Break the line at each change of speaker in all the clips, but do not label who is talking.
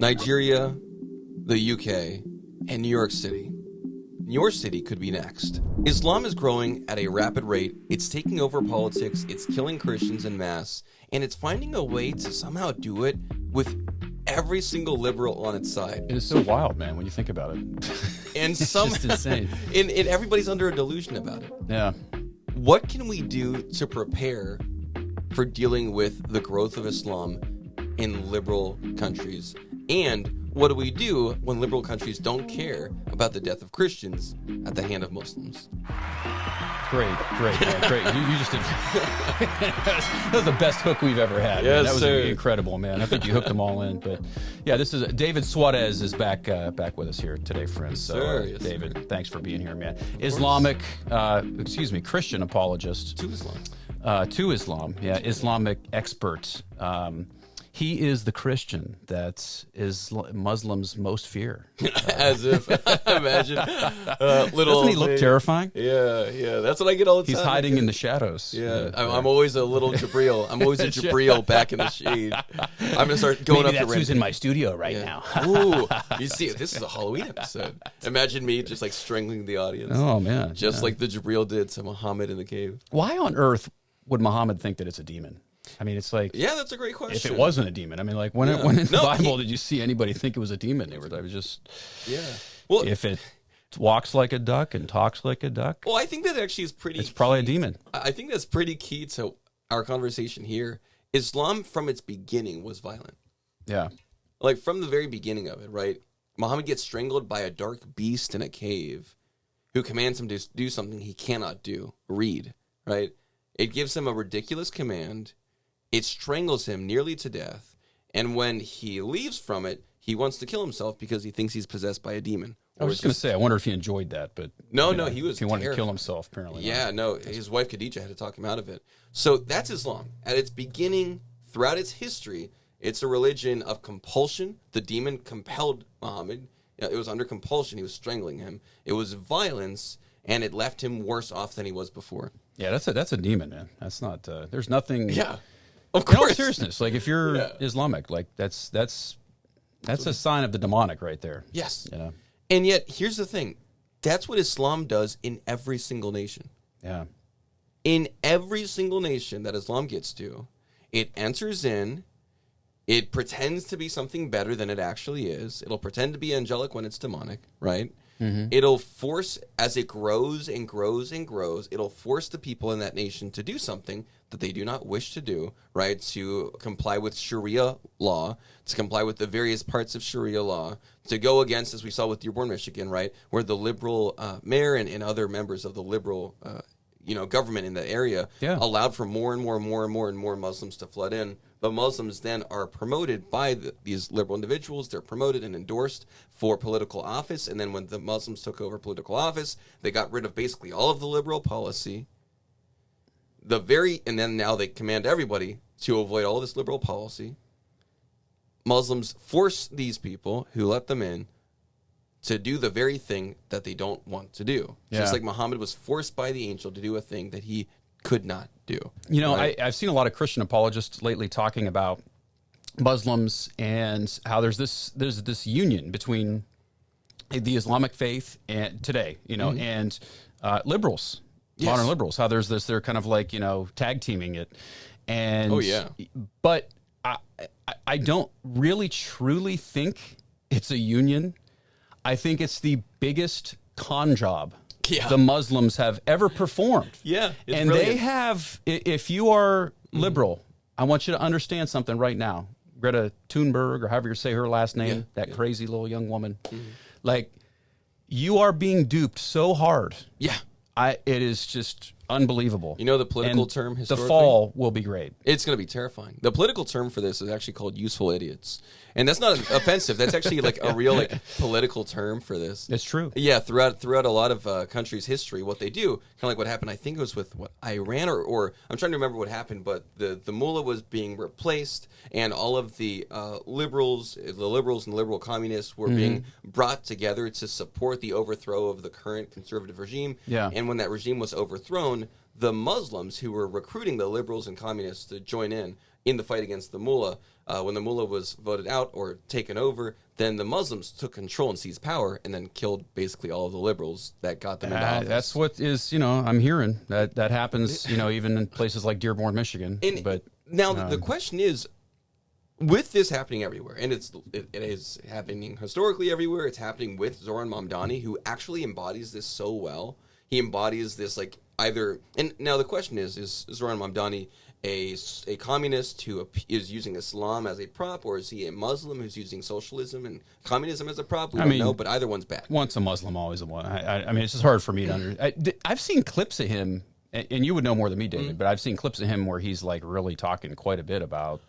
Nigeria, the UK, and New York City. Your city could be next. Islam is growing at a rapid rate. It's taking over politics. It's killing Christians en masse. And it's finding a way to somehow do it with every single liberal on its side.
It is so wild, man, when you think about it.
And
It's just insane.
And everybody's under a delusion about it.
Yeah.
What can we do to prepare for dealing with the growth of Islam in liberal countries? And what do we do when liberal countries don't care about the death of Christians at the hand of Muslims?
Great, man, great. You just did. That was the best hook we've ever had.
Yes,
man. That was
sir.
incredible, man. I think you hooked them all in. But yeah, this is David Suarez is back with us here today, friends. So,
sir. Yes,
David,
sir.
thanks for being here, man. Christian apologist
To Islam.
To Islam. Yeah, Islamic expert. He is the Christian that is Muslims most fear.
As if, imagine, little.
Doesn't he look terrifying?
Yeah. That's what I get all the time.
He's hiding in the shadows.
Yeah, I'm always a little Jabril. I'm always a Jabril back in the shade. I'm gonna start going
Maybe
up
that's
to
who's in my studio right now.
Ooh, you see, this is a Halloween episode. Imagine me just like strangling the audience.
Oh man,
Just like the Jabril did to Muhammad in the cave.
why on earth would Muhammad think that it's a demon? I mean, it's like
Yeah, that's a great question.
if it wasn't a demon. I mean, like when in the Bible did you see anybody think it was a demon? They were just
Well,
if it walks like a duck and talks like a duck,
well, I think that actually is pretty.
it's probably a demon.
I think that's pretty key to our conversation here. Islam, from its beginning, was violent.
Yeah,
Like from the very beginning of it, right? Muhammad gets strangled by a dark beast in a cave who commands him to do something he cannot do, read, right? It gives him a ridiculous command. It strangles him nearly to death. And when he leaves from it, he wants to kill himself because he thinks he's possessed by a demon.
I was just going to say, I wonder if he enjoyed that, but
No,
you know,
he was
if he wanted to kill
terrified.
himself, apparently.
Yeah, no, his wife Khadijah had to talk him out of it. So that's Islam. At its beginning, throughout its history, it's a religion of compulsion. The demon compelled Muhammad. It was under compulsion. He was strangling him. It was violence, and it left him worse off than he was before.
Yeah, that's a demon, man. That's not. There's nothing.
Yeah, of
In all
course.
seriousness, like if you're Islamic, like that's a sign of the demonic right there.
Yes.
You know.
And yet, here's the thing. That's what Islam does in every single nation.
Yeah.
In every single nation that Islam gets to, it enters in, it pretends to be something better than it actually is. It'll pretend to be angelic when it's demonic, right? Mm-hmm. It'll force, as it grows and grows and grows, it'll force the people in that nation to do something that they do not wish to do, right? To comply with Sharia law, to comply with the various parts of Sharia law, to go against, as we saw with Dearborn, Michigan, right? Where the liberal mayor and other members of the liberal government in that area allowed for more and more Muslims to flood in. But Muslims then are promoted by these liberal individuals. They're promoted and endorsed for political office. And then when the Muslims took over political office, they got rid of basically all of the liberal policy. And then now they command everybody to avoid all this liberal policy. Muslims force these people who let them in to do the very thing that they don't want to do.
Yeah.
Just like Muhammad was forced by the angel to do a thing that he could not do.
You know,
right?
I've seen a lot of Christian apologists lately talking about Muslims and how there's this union between the Islamic faith and today, and liberals, modern liberals. How they're kind of like tag teaming it, and but I don't really truly think it's a union. I think it's the biggest con job the Muslims have ever performed.
Yeah.
And
brilliant.
they have, if you are liberal, I want you to understand something right now. Greta Thunberg, or however you say her last name, crazy little young woman. Like, you are being duped so hard.
Yeah.
It is just unbelievable.
You know the political
And
term historically?
The fall will be great.
It's going to be terrifying. The political term for this is actually called useful idiots. And that's not offensive. That's actually like a real political term for this.
It's true.
Yeah, throughout a lot of countries' history, what they do, kind of like what happened, I think it was with Iran or I'm trying to remember what happened, but the mullah was being replaced and all of the liberals and the liberal communists were being brought together to support the overthrow of the current conservative regime.
Yeah.
And when that regime was overthrown, the Muslims who were recruiting the liberals and communists to join in the fight against the mullah when the mullah was voted out or taken over, then the Muslims took control and seized power and then killed basically all of the liberals that got them into office.
That's what is, I'm hearing that happens, even in places like Dearborn, Michigan. But
now the question is, with this happening everywhere, and it is happening historically everywhere, it's happening with Zoran Momdani, who actually embodies this so well. He embodies this and now the question is Zoran Momdani a communist who is using Islam as a prop, or is he a Muslim who's using socialism and communism as a prop? We don't know, but either one's bad.
Once a Muslim, always a one. I mean, it's just hard for me to understand. I've seen clips of him, and you would know more than me, David, but I've seen clips of him where he's like really talking quite a bit about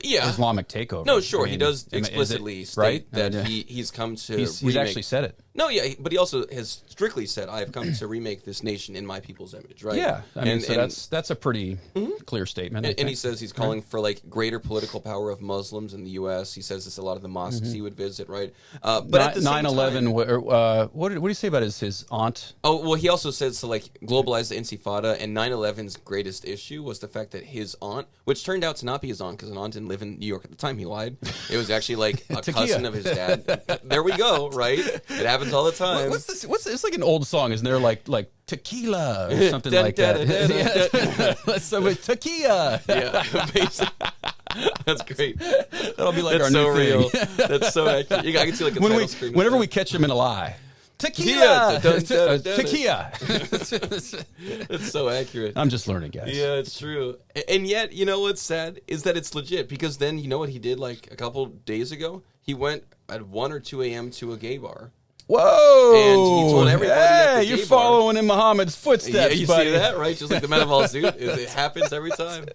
Islamic takeover.
No, sure, he does explicitly state that he's come to
he's actually said it.
No, yeah, but he also has strictly said, I have come to remake this nation in my people's image, right?
Yeah, I mean, that's a pretty clear statement.
And he says he's calling for greater political power of Muslims in the U.S. He says this a lot of the mosques he would visit, right? But at the same
9/11, what did he say about his aunt?
Oh, well, he also says to globalize the Intifada, and 9/11's greatest issue was the fact that his aunt, which turned out to not be his aunt because an aunt didn't live in New York at the time, he lied. It was actually a cousin of his dad. There we go, right? It happens all the time.
What's this? It's like an old song, isn't there? Like tequila or something like that. Let's go with tequila.
Yeah, basically. That's great.
That'll be like
That's
our
so
new
real.
thing.
That's so accurate. I can see a title screen.
Whenever we catch him in a lie. Tequila! Tequila!
It's so accurate.
I'm just learning, guys.
Yeah, it's true. And yet, you know what's sad is that it's legit, because then you know what he did a couple days ago? He went at 1 or 2 a.m. to a gay bar.
Whoa!
And he told everybody at the gay
you're following in Muhammad's footsteps,
yeah, you
buddy.
see that, right? Just like the Men of All Suit. It happens every time.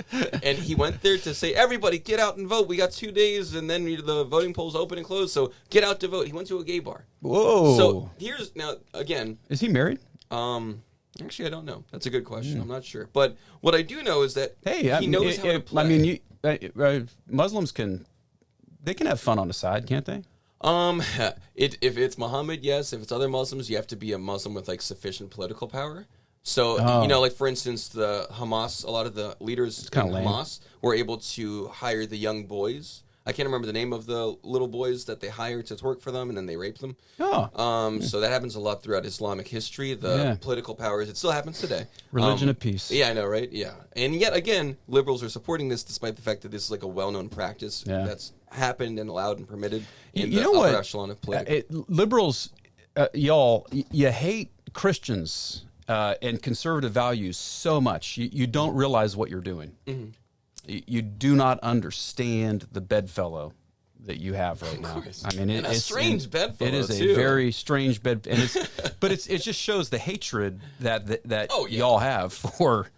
And he went there to say, everybody, get out and vote. We got 2 days, and then the voting polls open and close, so get out to vote. He went to a gay bar.
Whoa.
So here's, now, again.
Is he married?
Actually, I don't know. That's a good question. I'm not sure. But what I do know is that he knows how to play.
I mean, Muslims can have fun on the side, can't they?
If it's Muhammad, yes. If it's other Muslims, you have to be a Muslim with sufficient political power. So, for instance, the Hamas, a lot of the leaders in Hamas were able to hire the young boys. I can't remember the name of the little boys that they hire to work for them, and then they rape them.
Oh.
So that happens a lot throughout Islamic history. The political powers, it still happens today.
Religion of peace.
Yeah, I know, right? Yeah. And yet again, liberals are supporting this despite the fact that this is a well-known practice that's happened and allowed and permitted in the upper echelon of politics.
Liberals, y'all, you hate Christians and conservative values so much. You don't realize what you're doing. Mm-hmm. You do not understand the bedfellow that you have right now. I mean, it's
a strange bedfellow.
It is a very strange bed, and but it just shows the hatred that y'all have for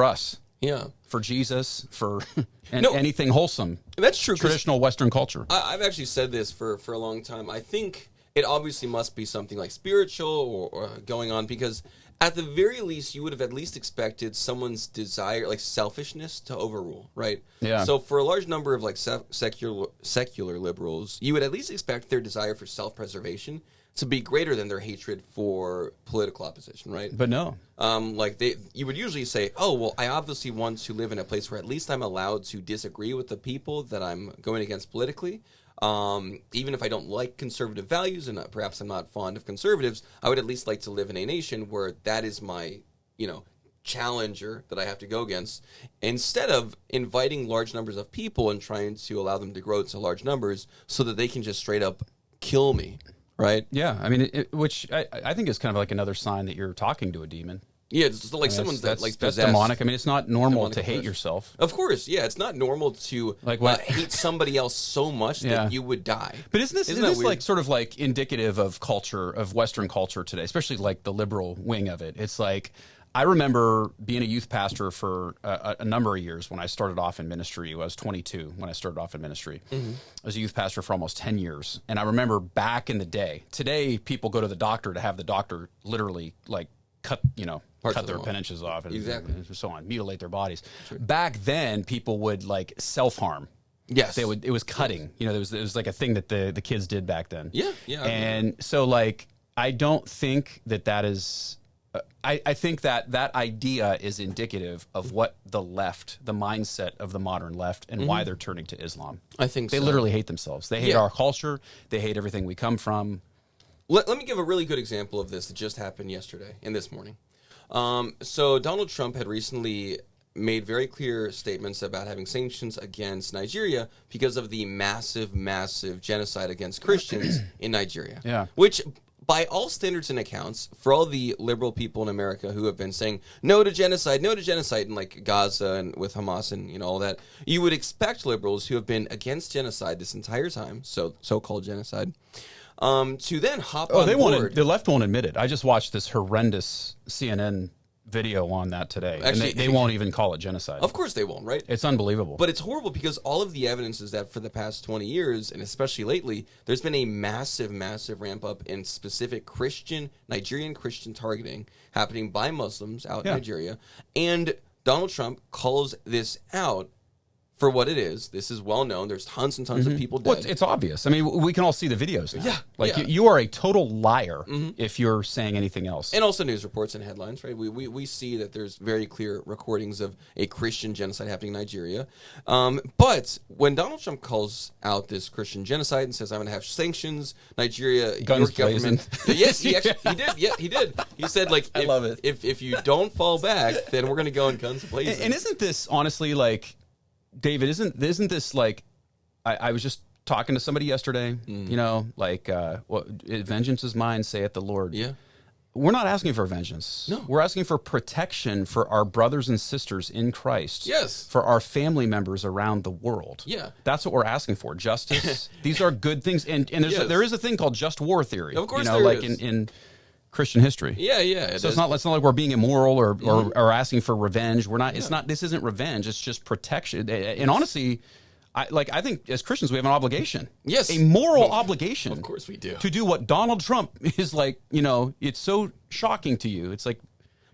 us.
Yeah,
for Jesus, for anything wholesome.
That's true.
Traditional Western culture.
I've actually said this for a long time. I think it obviously must be something spiritual or going on, because at the very least, you would have at least expected someone's desire, selfishness, to overrule, right?
Yeah.
So for a large number of secular liberals, you would at least expect their desire for self-preservation to be greater than their hatred for political opposition, right?
But no.
You would usually say, oh, well, I obviously want to live in a place where at least I'm allowed to disagree with the people that I'm going against politically. Even if I don't like conservative values, and perhaps I'm not fond of conservatives, I would at least like to live in a nation where that is my, challenger that I have to go against, instead of inviting large numbers of people and trying to allow them to grow to large numbers so that they can just straight up kill me, right?
Yeah, I mean, which I think is kind of another sign that you're talking to a demon.
Yeah, it's someone that's
that's demonic. I mean, it's not normal to hate yourself.
Of course, yeah, it's not normal to hate somebody else so much that you would die.
But isn't this sort of indicative of culture, of Western culture today, especially the liberal wing of it? It's I remember being a youth pastor for a number of years when I started off in ministry. I was 22 when I started off in ministry. Mm-hmm. I was a youth pastor for almost 10 years, and I remember back in the day. Today, people go to the doctor to have the doctor literally cut their appendages off and so on, mutilate their bodies. Sure. Back then, people would self-harm.
Yes.
It was cutting. There was a thing that the kids did back then.
Yeah. Yeah.
And so I don't think that is I think that idea is indicative of what the left, the mindset of the modern left, and why they're turning to Islam.
I think
they literally hate themselves. They hate our culture. They hate everything we come from.
Let me give a really good example of this that just happened yesterday and this morning. So Donald Trump had recently made very clear statements about having sanctions against Nigeria because of the massive, massive genocide against Christians in Nigeria.
Yeah.
Which, by all standards and accounts, for all the liberal people in America who have been saying no to genocide, in like Gaza and with Hamas and all that, you would expect liberals who have been against genocide this entire time, so-called genocide, to then hop on board.
The left won't admit it. I just watched this horrendous CNN video on that today. Actually, and they won't even call it genocide.
Of course they won't, right?
It's unbelievable.
But it's horrible because all of the evidence is that for the past 20 years, and especially lately, there's been a massive, massive ramp up in specific Nigerian Christian targeting happening by Muslims out in Nigeria. And Donald Trump calls this out for what it is. This is well known. There's tons and tons of people dead.
Well, it's obvious. I mean, we can all see the videos now. You are a total liar if you're saying anything else.
And also news reports and headlines, right? We see that there's very clear recordings of a Christian genocide happening in Nigeria. But when Donald Trump calls out this Christian genocide and says, I'm going to have sanctions, Nigeria,
guns
your government. Yes, he did. Yeah, he did. He said, like,
I love it.
If you don't fall back, then we're going to go in guns blazing.
And isn't this honestly like, David, isn't this like, I was just talking to somebody yesterday, vengeance is mine, saith the Lord.
Yeah.
We're not asking for vengeance.
No.
We're asking for protection for our brothers and sisters in Christ.
Yes.
For our family members around the world.
Yeah.
That's what we're asking for. Justice. These are good things. And there is a thing called just war theory.
Of course
there is. In Christian history.
Yeah.
So it's not like we're being immoral or asking for revenge. We're not. It's not. This isn't revenge. It's just protection. And honestly, I think as Christians we have an obligation.
Yes,
a moral obligation.
Of course we do.
To do what Donald Trump is like. It's so shocking to you. It's like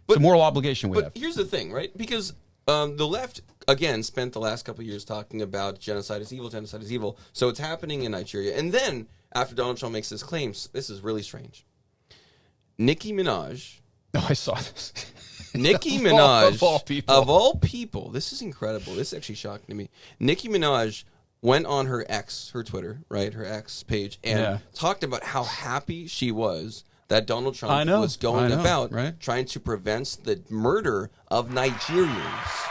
it's a moral obligation we have.
But here's the thing, right? Because the left again spent the last couple of years talking about genocide is evil. Genocide is evil. So it's happening in Nigeria, and then after Donald Trump makes his claims, this is really strange. Nicki Minaj.
Oh, I saw this.
Nicki Minaj,
of
all people, this is incredible. This is actually shocking to me. Nicki Minaj went on her Twitter, right, her X page, and talked about how happy she was that Donald Trump was going about trying to prevent the murder of Nigerians.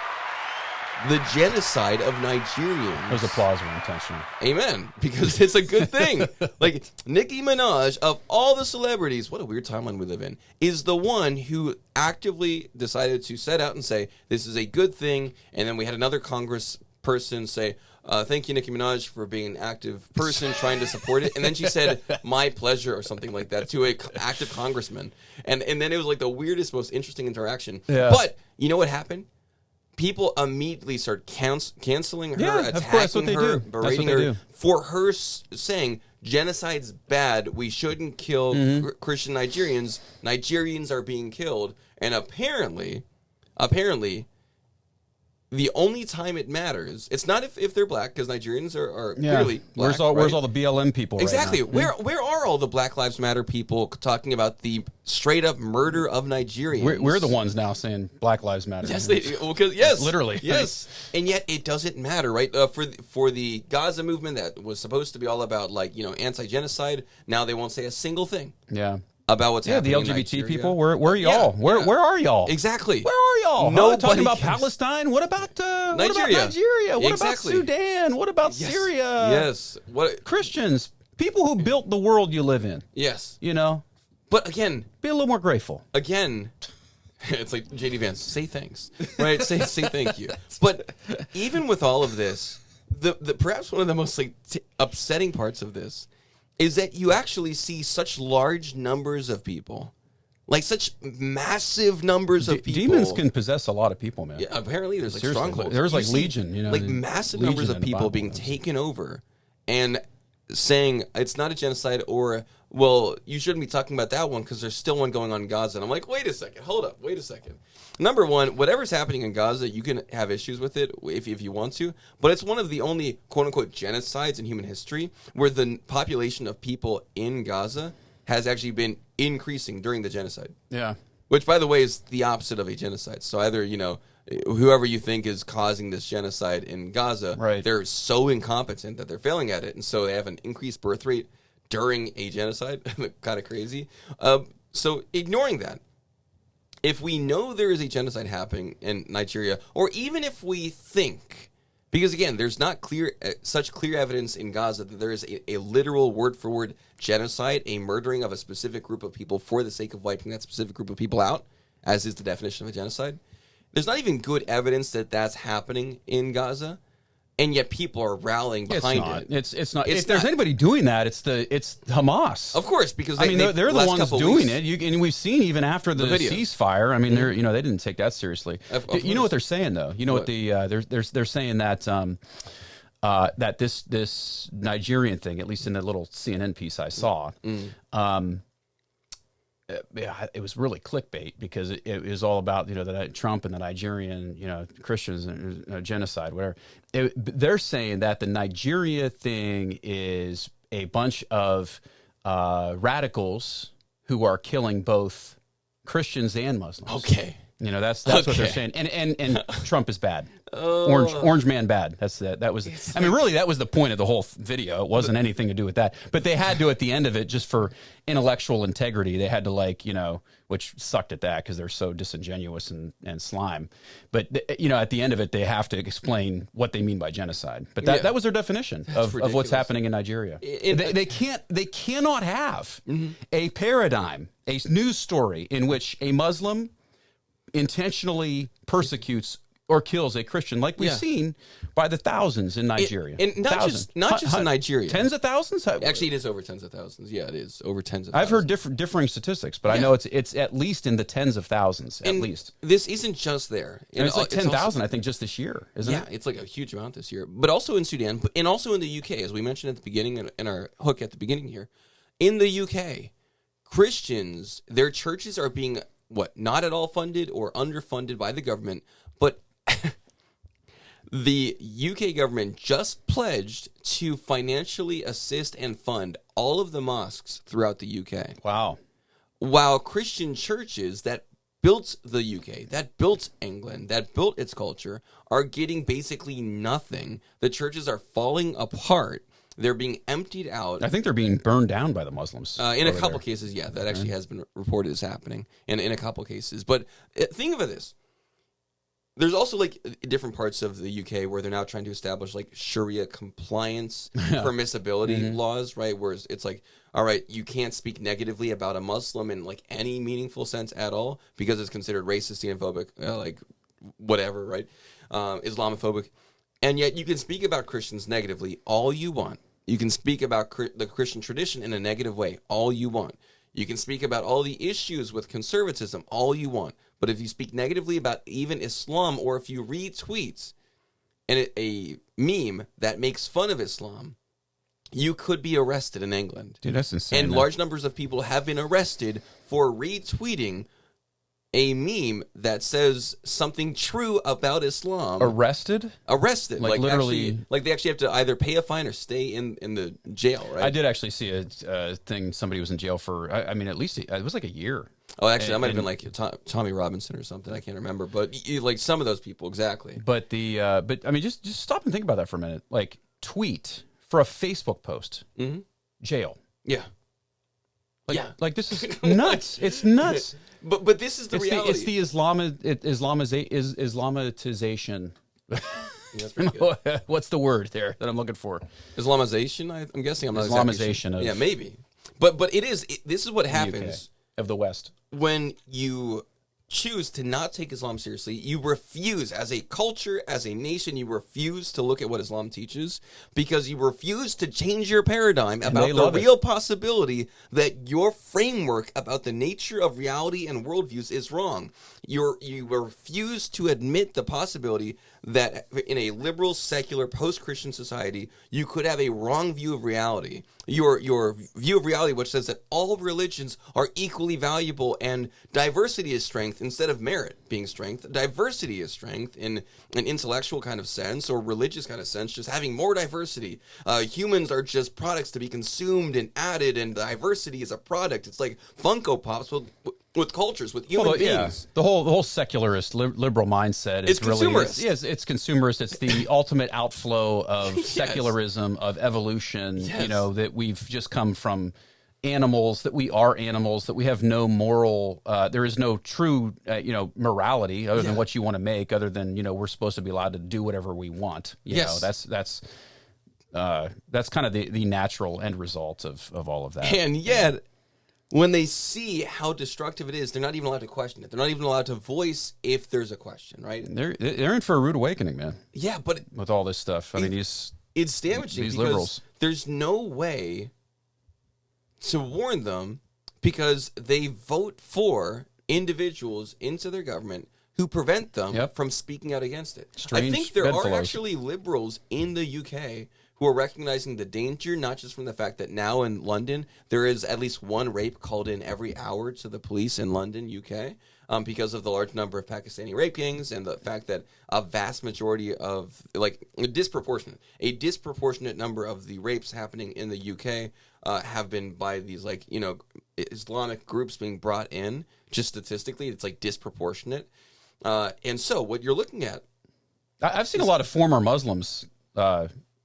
The genocide of Nigerians.
Those applause were intentional.
Amen. Because it's a good thing. Like, Nicki Minaj, of all the celebrities, what a weird timeline we live in, is the one who actively decided to set out and say, this is a good thing. And then we had another Congress person say, thank you, Nicki Minaj, for being an active person trying to support it. And then she said, my pleasure, or something like that, to a active congressman. And then it was like the weirdest, most interesting interaction.
Yeah.
But you know what happened? People immediately start canceling her, attacking her, berating her for her saying genocide's bad. We shouldn't kill Christian Nigerians. Nigerians are being killed, and apparently, the only time it matters, it's not if they're black, because Nigerians are clearly black.
Where's all the BLM people?
Exactly.
Right now?
Where are all the Black Lives Matter people talking about the straight up murder of Nigerians?
We're the ones now saying Black Lives Matter.
Yes, yes,
literally,
yes. And yet it doesn't matter, right? For the Gaza movement that was supposed to be all about anti-genocide, now they won't say a single thing.
Yeah.
About what's happening
the
in
LGBT
Nigeria.
people, where are y'all? Where are y'all?
Exactly.
Where are y'all?
Nobody
talking about Palestine. What about Nigeria? What about Sudan? What about Syria?
Yes. What
Christians? People who built the world you live in.
Yes.
But
again,
be a little more grateful.
Again, it's like JD Vance. Say thanks, right? say thank you. But even with all of this, the perhaps one of the most upsetting parts of this is that you actually see such large numbers of people, like such massive numbers of people.
Demons can possess a lot of people, man.
Yeah, apparently there's strongholds.
There's legion,
like massive numbers of people being taken over, and saying it's not a genocide, or well, you shouldn't be talking about that one because there's still one going on in Gaza. And I'm like, wait a second, hold up, wait a second. Number one, whatever's happening in Gaza, you can have issues with it if you want to, but it's one of the only quote-unquote genocides in human history where the population of people in Gaza has actually been increasing during the genocide.
Yeah.
Which, by the way, is the opposite of a genocide. So either, whoever you think is causing this genocide in Gaza,
Right.
they're so incompetent that they're failing at it. And so they have an increased birth rate during a genocide. Kind of crazy. So ignoring that, if we know there is a genocide happening in Nigeria, or even if we think, because again, there's not such clear evidence in Gaza that there is a literal word-for-word genocide, a murdering of a specific group of people for the sake of wiping that specific group of people out, as is the definition of a genocide. There's not even good evidence that that's happening in Gaza, and yet people are rallying behind it.
It's not. If there's anybody doing that, it's Hamas.
Of course, because
they're the ones doing it. And we've seen even after the
videos.
Ceasefire. I mean, they didn't take that seriously. You know what they're saying though. You know what they're saying that that this Nigerian thing, at least in the little CNN piece I saw. It was really clickbait because it was all about Trump and the Nigerian Christians and genocide, whatever. They're saying that the Nigeria thing is a bunch of radicals who are killing both Christians and Muslims.
Okay.
That's what they're saying. And Trump is bad. Orange man bad. That was really that was the point of the whole video. It wasn't anything to do with that. But they had to at the end of it, just for intellectual integrity, they had to which sucked at that because they're so disingenuous and slime. But at the end of it, they have to explain what they mean by genocide. But that was their definition of what's happening in Nigeria. They cannot have a paradigm, a news story in which a Muslim intentionally persecutes or kills a Christian, like we've seen by the thousands in Nigeria.
And not just in Nigeria.
Tens of thousands?
Actually, it is over tens of thousands. Yeah, it is over tens of thousands.
I've heard differing statistics, but I know it's at least in the tens of thousands, at least.
This isn't just there.
And it's like 10,000, I think, just this year, isn't it?
Yeah, it's like a huge amount this year. But also in Sudan, and also in the UK, as we mentioned at the beginning, in our hook at the beginning here. In the UK, Christians, their churches are being, not at all funded or underfunded by the government, but the UK government just pledged to financially assist and fund all of the mosques throughout the UK.
Wow.
While Christian churches that built the UK, that built England, that built its culture, are getting basically nothing. The churches are falling apart. They're being emptied out.
I think they're being burned down by the Muslims.
In a couple cases, yeah, that actually has been reported as happening in a couple cases. But think of this. There's also different parts of the UK where they're now trying to establish Sharia compliance permissibility laws, right? Where it's all right, you can't speak negatively about a Muslim in any meaningful sense at all because it's considered racist, xenophobic, whatever, right? Islamophobic. And yet you can speak about Christians negatively all you want. You can speak about the Christian tradition in a negative way all you want. You can speak about all the issues with conservatism all you want. But if you speak negatively about even Islam, or if you retweet a meme that makes fun of Islam, you could be arrested in England.
Dude, that's insane.
And large numbers of people have been arrested for retweeting a meme that says something true about Islam.
Arrested?
Arrested.
Literally.
They actually have to either pay a fine or stay in the jail, right?
I did actually see a thing, somebody was in jail for, at least it was a year.
Oh, actually, that might have been Tommy Robinson or something. I can't remember. But some of those people, exactly.
But just stop and think about that for a minute. Tweet for a Facebook post. Mm-hmm. Jail.
Yeah.
This is nuts. It's nuts.
But this is the reality.
It's the Islamatization.
That's pretty good.
What's the word there that I'm looking for?
Islamization, I'm guessing. I'm not
Islamization
exactly sure. Maybe. But this is what happens.
Of the West.
When you choose to not take Islam seriously, you refuse, as a culture, as a nation, you refuse to look at what Islam teaches because you refuse to change your paradigm about the real possibility that your framework about the nature of reality and worldviews is wrong. You refuse to admit the possibility that in a liberal, secular, post-Christian society, you could have a wrong view of reality. Your view of reality, which says that all religions are equally valuable and diversity is strength instead of merit being strength. Diversity is strength in an intellectual kind of sense or religious kind of sense, just having more diversity. Humans are just products to be consumed and added, and diversity is a product. It's like Funko Pops. Well, with cultures, with human beings.
The whole secularist liberal mindset is really
consumerist.
It's consumerist. It's the ultimate outflow of secularism, of evolution.
Yes.
You know, that we've just come from animals, that we are animals, that we have no moral. There is no true morality other than what you want to make. Other than we're supposed to be allowed to do whatever we want. You know, that's kind of the natural end result of all of that.
And yet, when they see how destructive it is, they're not even allowed to question it. They're not even allowed to voice if there's a question, right?
They're in for a rude awakening, man.
Yeah, but
with all this stuff, I mean, it's
damaging
these
because
liberals.
There's no way to warn them because they vote for individuals into their government who prevent them from speaking out against it.
Strange
I think there are
bedfellows.
actually liberals in the UK who are recognizing the danger, not just from the fact that now in London, there is at least one rape called in every hour to the police in London, UK, because of the large number of Pakistani rape gangs and the fact that a vast majority of, a disproportionate number of the rapes happening in the UK have been by these, Islamic groups being brought in. Just statistically, it's, disproportionate. And so what you're looking at...
I've seen a lot of former Muslims...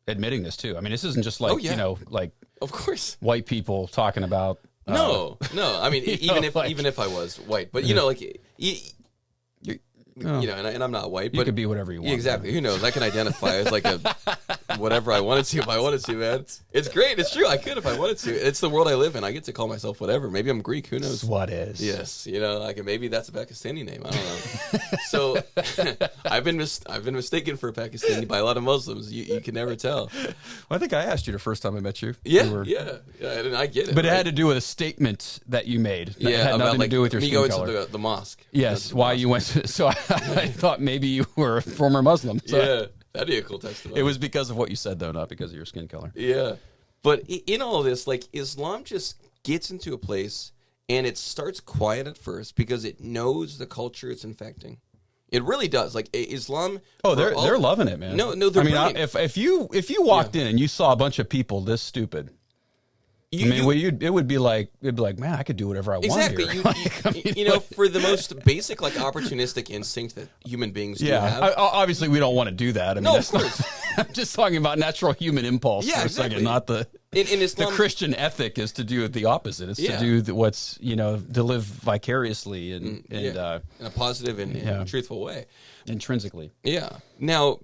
admitting this too. I mean, this isn't just
of course,
white people talking about.
No. I mean, even if I was white, but and I'm not white,
you
but
could be whatever you want.
Exactly. Man. Who knows? I can identify as whatever I wanted to if I wanted to, man. It's great. It's true. I could if I wanted to. It's the world I live in. I get to call myself whatever. Maybe I'm Greek. Who knows?
What is?
Yes. Maybe that's a Pakistani name. I don't know. So I've been mistaken for a Pakistani by a lot of Muslims. You can never tell.
Well, I think I asked you the first time I met you.
Yeah. And I get it.
But it had to do with a statement that you made. That had nothing to do with your skin
going
color.
to the mosque.
Yes. Why you went to... So I thought maybe you were a former Muslim. So
that'd be a cool testimony.
It was because of what you said, though, not because of your skin color.
Yeah. But in all this, Islam just gets into a place and it starts quiet at first because it knows the culture it's infecting. It really does. Islam...
Oh, they're loving it, man.
No, they're brilliant.
If you walked in and you saw a bunch of people this stupid... it would be like, man, I could do whatever I want
exactly.
here.
For the most basic, opportunistic instinct that human beings do have.
Obviously, we don't want to do that. I mean,
no, of course.
I'm just talking about natural human impulse for a second, not the...
In Islam,
the Christian ethic is to do the opposite. It's to do what's, to live vicariously and in
a positive and truthful way.
Intrinsically.
Yeah. Now...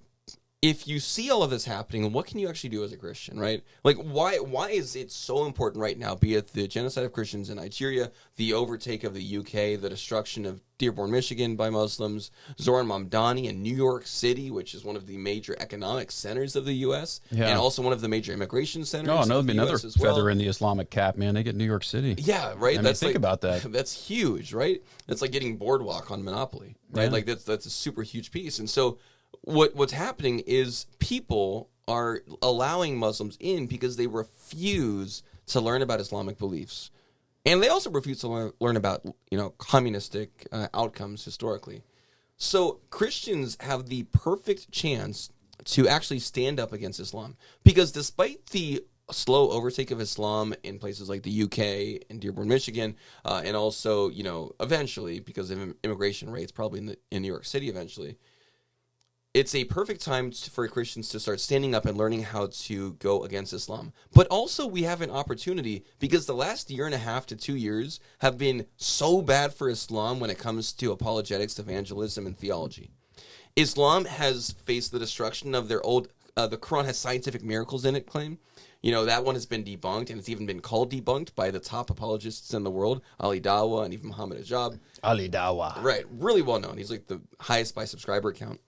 if you see all of this happening, what can you actually do as a Christian, right? Why is it so important right now, be it the genocide of Christians in Nigeria, the overtake of the UK, the destruction of Dearborn, Michigan by Muslims, Zoran Momdani in New York City, which is one of the major economic centers of the U.S., and also one of the major immigration centers
of the U.S.
there'll
be another feather in the Islamic cap, man. They get New York City.
Yeah, right?
Think about that.
That's huge, right? That's like getting Boardwalk on Monopoly, right?
Yeah.
That's a super huge piece. And so... What's happening is people are allowing Muslims in because they refuse to learn about Islamic beliefs. And they also refuse to learn about, communistic outcomes historically. So Christians have the perfect chance to actually stand up against Islam. Because despite the slow overtake of Islam in places like the UK and Dearborn, Michigan, and also, eventually, because of immigration rates, probably in New York City eventually, it's a perfect time for Christians to start standing up and learning how to go against Islam. But also we have an opportunity because the last year and a half to 2 years have been so bad for Islam when it comes to apologetics, evangelism, and theology. Islam has faced the destruction of their the Quran has scientific miracles in it claim. That one has been debunked, and it's even been called debunked by the top apologists in the world, Ali Dawah and even Muhammad Ajab.
Ali Dawah.
Right, really well known. He's like the highest by subscriber count.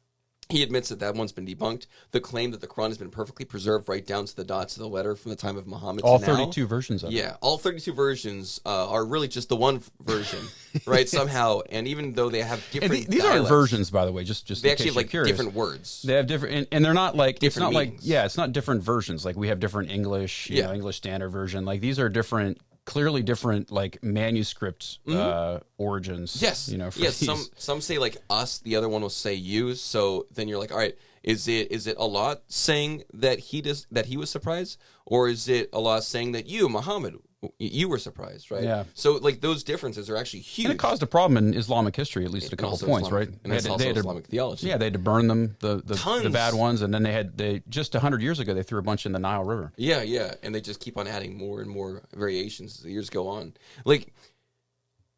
He admits that one's been debunked. The claim that the Quran has been perfectly preserved right down to the dots of the letter from the time of Muhammad
all
to now.
32 versions of it.
Yeah, all 32 versions are really just the one version, right? Somehow, and even though they have different
these aren't versions, by the way, just
they actually
have
different words.
They have different, and they're not like
different meanings.
It's not different versions. Like we have different English, English Standard Version. Like these are different. Clearly different, manuscript origins.
Yes,
these.
Some say us, the other one will say you. So then you're like, all right, is it Allah saying that he was surprised, or is it Allah saying that you, Muhammad, You were surprised, right?
Yeah.
So like those differences are actually huge.
And it caused a problem in Islamic history, at least a couple
also
points,
Islamic,
right?
And it's also Islamic theology.
Yeah, they had to burn them, the
Tons.
bad ones, and then they just 100 years ago they threw a bunch in the Nile River.
Yeah, and they just keep on adding more and more variations as the years go on. Like,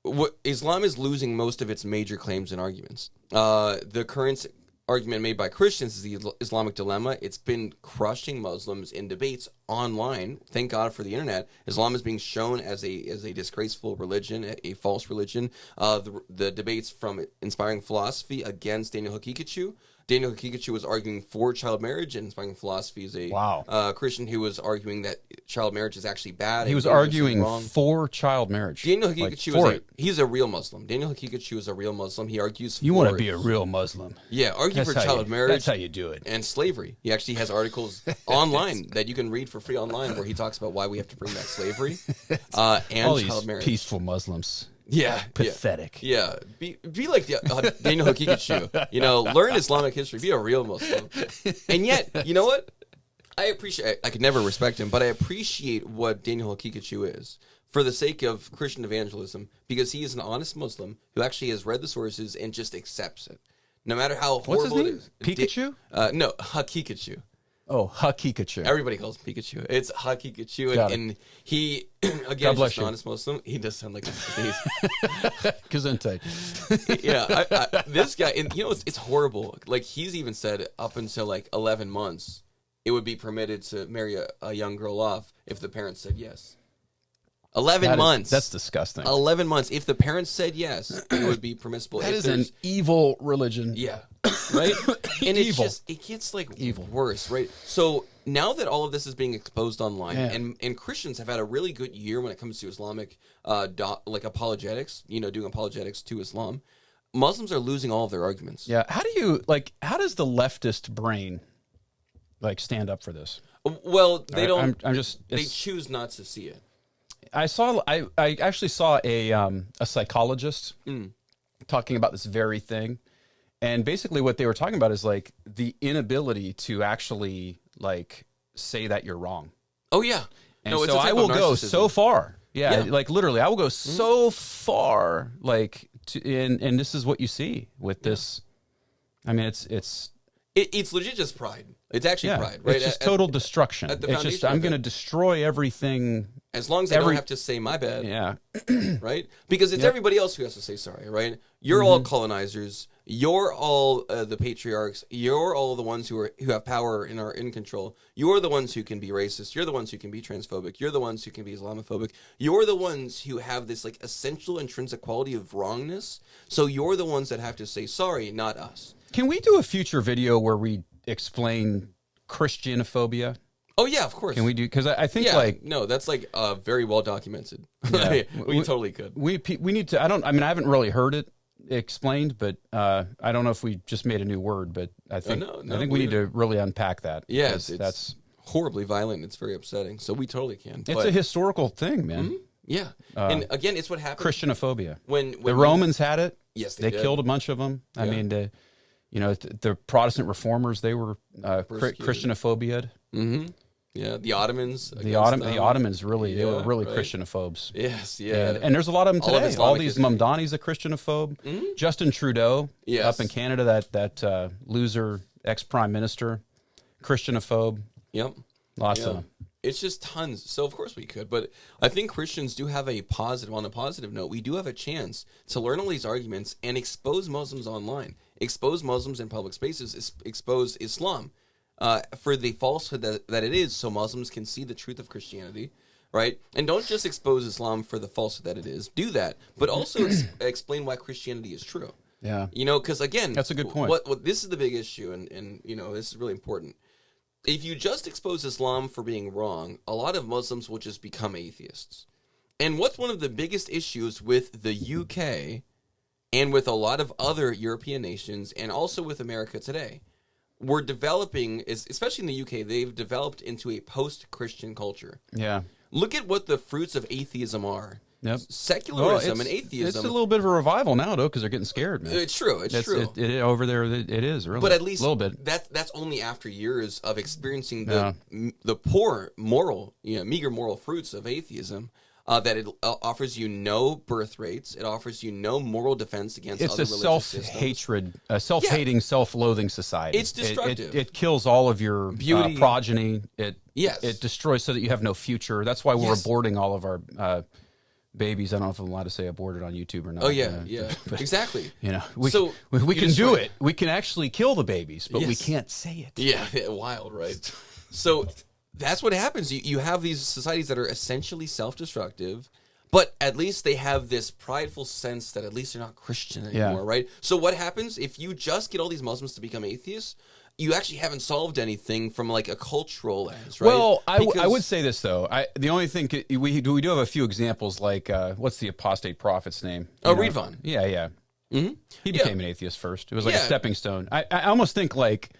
what Islam is losing most of its major claims and arguments. The current argument made by Christians is the Islamic dilemma. It's been crushing Muslims in debates online. Thank God for the internet. Islam is being shown as a disgraceful religion, a false religion. The debates from Inspiring Philosophy against Daniel Hakikachu. Daniel Hakikachu was arguing for child marriage, and Inspiring Philosophy is a Christian who was arguing that child marriage is actually bad.
He was arguing for child marriage.
Daniel Hakikachu he's a real Muslim. Daniel Hakikachu is a real Muslim. He argues
you want to be a real Muslim.
Yeah, argue for child marriage.
That's how you do it.
And slavery. He actually has articles online that you can read for free online where he talks about why we have to bring back slavery and
all
child
these
marriage.
Peaceful Muslims.
Yeah,
pathetic.
Yeah, be like Daniel Hakikachu. Learn Islamic history. Be a real Muslim. And yet, you know what? I could never respect him, but I appreciate what Daniel Hakikachu is for the sake of Christian evangelism, because he is an honest Muslim who actually has read the sources and just accepts it, no matter how horrible it is.
Pikachu?
No, Hakikachu.
Oh, Hakikachu.
Everybody calls him Pikachu. It's Hakikachu, and he again is just an honest Muslim. He does sound like
Gesundheit.
Yeah, this guy, and it's horrible. Like, he's even said up until like 11 months, it would be permitted to marry a young girl off if the parents said yes. 11 months.
That's disgusting.
11 months. If the parents said yes, it would be permissible.
That is an evil religion.
Yeah. Right? And
Evil.
it gets like worse, right? So now that all of this is being exposed online, and Christians have had a really good year when it comes to Islamic apologetics, doing apologetics to Islam, Muslims are losing all of their arguments.
Yeah. How does the leftist brain stand up for this?
Well, they don't.
They
choose not to see it.
I actually saw a psychologist talking about this very thing, and basically what they were talking about is like the inability to actually say that you're wrong.
Oh yeah,
and so I will go so far. Yeah, like literally, I will go so far. And this is what you see with this. I mean, it's
legit just pride. It's actually pride, right?
It's just total destruction. It's just I'm going to destroy everything.
As long as I don't have to say my bad.
Yeah.
Right? Because it's everybody else who has to say sorry, right? You're all colonizers. You're all the patriarchs. You're all the ones who have power and are in control. You're the ones who can be racist. You're the ones who can be transphobic. You're the ones who can be Islamophobic. You're the ones who have this essential intrinsic quality of wrongness. So you're the ones that have to say sorry, not us.
Can we do a future video where we explain Christianophobia?
Oh yeah, of course.
Can we do? Because I think
that's very well documented. Yeah, we totally could.
We need to. I haven't really heard it explained, but I don't know if we just made a new word. But I think we need to really unpack that.
Yeah, that's horribly violent. It's very upsetting. So we totally can.
It's a historical thing, man.
Mm-hmm. Yeah, and again, it's what happened.
Christianophobia.
When
the Romans had it.
Yes,
they killed a bunch of them. Yeah. I mean, the Protestant reformers, they were Christianophobia'd.
Mm-hmm. Yeah, the Ottomans.
The Ottomans really, they were really Christianophobes.
Yes, yeah.
And there's a lot of them today. All these Mamdani's a Christianophobe.
Mm-hmm.
Justin Trudeau up in Canada, that loser ex-prime minister, Christianophobe.
Yep.
Lots of them.
It's just tons. So of course we could, but I think Christians do have on a positive note, we do have a chance to learn all these arguments and expose Muslims online, expose Muslims in public spaces, expose Islam for the falsehood that it is, so Muslims can see the truth of Christianity, right? And don't just expose Islam for the falsehood that it is. Do that, but also explain why Christianity is true.
Yeah.
Because again,
that's a good point.
What this is the big issue, and this is really important. If you just expose Islam for being wrong, a lot of Muslims will just become atheists. And what's one of the biggest issues with the UK and with a lot of other European nations and also with America today? We're developing, especially in the UK, they've developed into a post-Christian culture.
Yeah.
Look at what the fruits of atheism are.
Yep.
Secularism and atheism.
It's a little bit of a revival now, though, because they're getting scared, man.
It's true. It's true.
Over there, it is, really.
But at least
a little bit.
That's only after years of experiencing the poor moral, meager moral fruits of atheism. that it offers you no birth rates. It offers you no moral defense against
it's
other
a
religious systems.
self-hatred, self-hating, self-loathing society.
It's destructive.
It kills all of your
Beauty.
progeny. It
Yes.
destroys so that you have no future. That's why we're
Yes.
aborting all of our babies. I don't know if I'm allowed to say aborted on YouTube or not.
Oh, yeah,
but,
exactly.
You know, we
So,
can
you
do
destroy
it. We can actually kill the babies, but we
Yes.
can't say it.
Yeah, wild, right? So that's what happens. You have these societies that are essentially self-destructive, but at least they have this prideful sense that at least they're not Christian anymore, right? So what happens if you just get all these Muslims to become atheists? You actually haven't solved anything from like a cultural lens, right?
Well, I would say this though. The only thing we do have a few examples, like what's the apostate prophet's name?
Reed Vaughn.
Yeah. Mm-hmm. He became an atheist first. It was like a stepping stone. I almost think like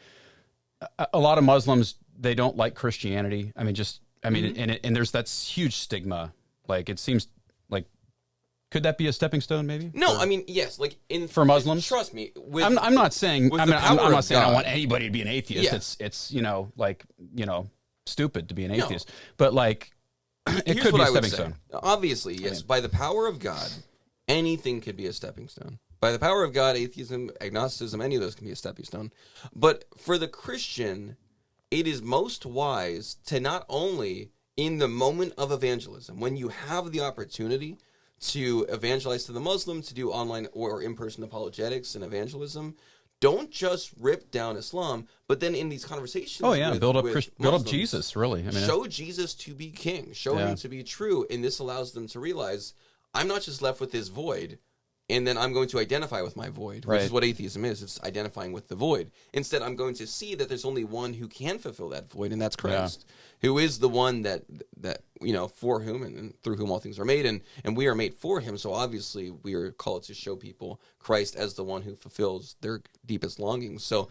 a lot of Muslims, they don't like Christianity. I mean, and there's that huge stigma. Like it seems like. Could that be a stepping stone, maybe?
No, I mean, yes, like
for Muslims.
Trust me,
I'm not saying. I'm not saying I want anybody to be an atheist.
Yeah.
It's stupid to be an atheist. But like, it could be a stepping stone.
Obviously, yes. By the power of God, anything could be a stepping stone. By the power of God, atheism, agnosticism, any of those can be a stepping stone. But for the Christian, it is most wise to not only in the moment of evangelism, when you have the opportunity to evangelize to the Muslim, to do online or in-person apologetics and evangelism, don't just rip down Islam, but then in these conversations,
build up
Muslims,
Jesus. Really,
show Jesus to be king, show him to be true, and this allows them to realize I'm not just left with this void, and then I'm going to identify with my void, which is what atheism is. It's identifying with the void. Instead, I'm going to see that there's only one who can fulfill that void, and that's Christ, who is the one that for whom and through whom all things are made, and we are made for him. So obviously, we are called to show people Christ as the one who fulfills their deepest longings. So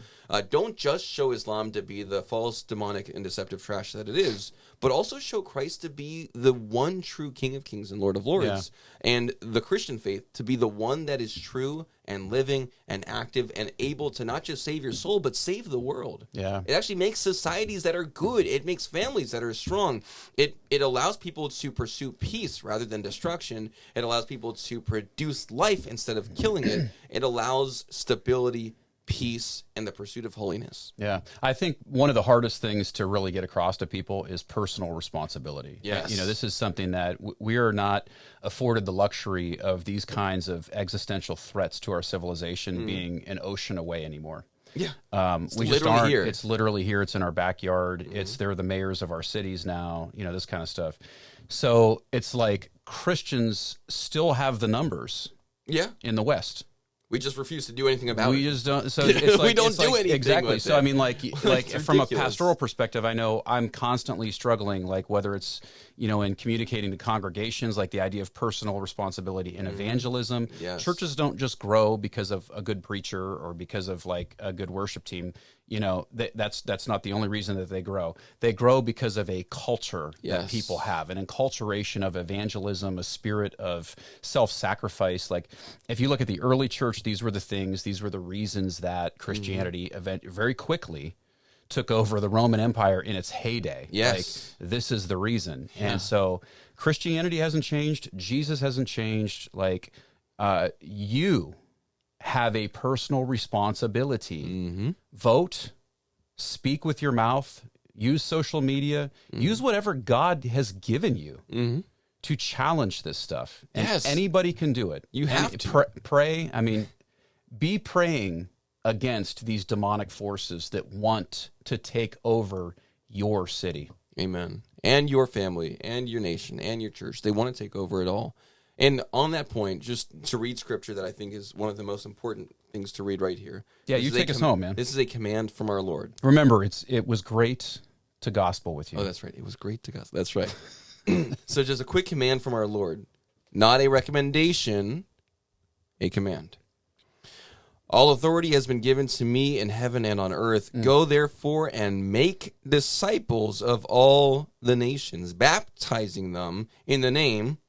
don't just show Islam to be the false, demonic, and deceptive trash that it is, but also show Christ to be the one true King of Kings and Lord of Lords, and the Christian faith to be the one that is true and living and active and able to not just save your soul, but save the world.
Yeah.
It actually makes societies that are good. It makes families that are strong. It allows people to pursue peace rather than destruction. It allows people to produce life instead of killing it. It allows stability, peace, and the pursuit of holiness.
Yeah. I think one of the hardest things to really get across to people is personal responsibility.
Yes.
This is something that we are not afforded the luxury of these kinds of existential threats to our civilization being an ocean away anymore.
Yeah.
We just aren't.
Here.
It's literally here. It's in our backyard. They're the mayors of our cities now, this kind of stuff. So it's like Christians still have the numbers in the West.
We just refuse to do anything about it.
We just don't. So it's like,
we don't do anything
exactly.
with
So
it.
I mean, like from a
ridiculous.
pastoral perspective, I know I'm constantly struggling. Like whether it's in communicating to congregations, like the idea of personal responsibility in evangelism.
Yes.
Churches don't just grow because of a good preacher or because of like a good worship team. That's not the only reason that they grow. They grow because of a culture that people have, an enculturation of evangelism, a spirit of self-sacrifice. Like if you look at the early church, these were the reasons that Christianity very quickly took over the Roman Empire in its heyday.
Yes.
Like this is the reason. And so Christianity hasn't changed. Jesus hasn't changed. Like you have a personal responsibility. Vote, speak with your mouth, use social media, use whatever God has given you to challenge this stuff. And anybody can do it.
You have to.
Pray. I mean, be praying against these demonic forces that want to take over your city.
Amen. And your family, and your nation, and your church. They want to take over it all. And on that point, just to read scripture that I think is one of the most important things to read right here.
Yeah, you take us home, man.
This is a command from our Lord.
Remember, it was great to gospel with you.
Oh, that's right. It was great to gospel. That's right. So just a quick command from our Lord. Not a recommendation, a command. All authority has been given to me in heaven and on earth. Go therefore and make disciples of all the nations, baptizing them in the name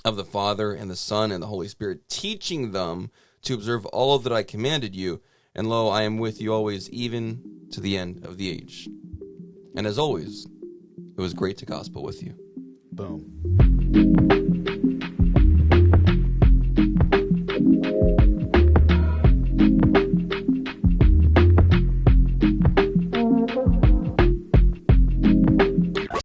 of the Father and the Son and the Holy Spirit, teaching them to observe all that I commanded you. And lo, I am with you always, even to the end of the age. And as always, it was great to gospel with you.
Boom.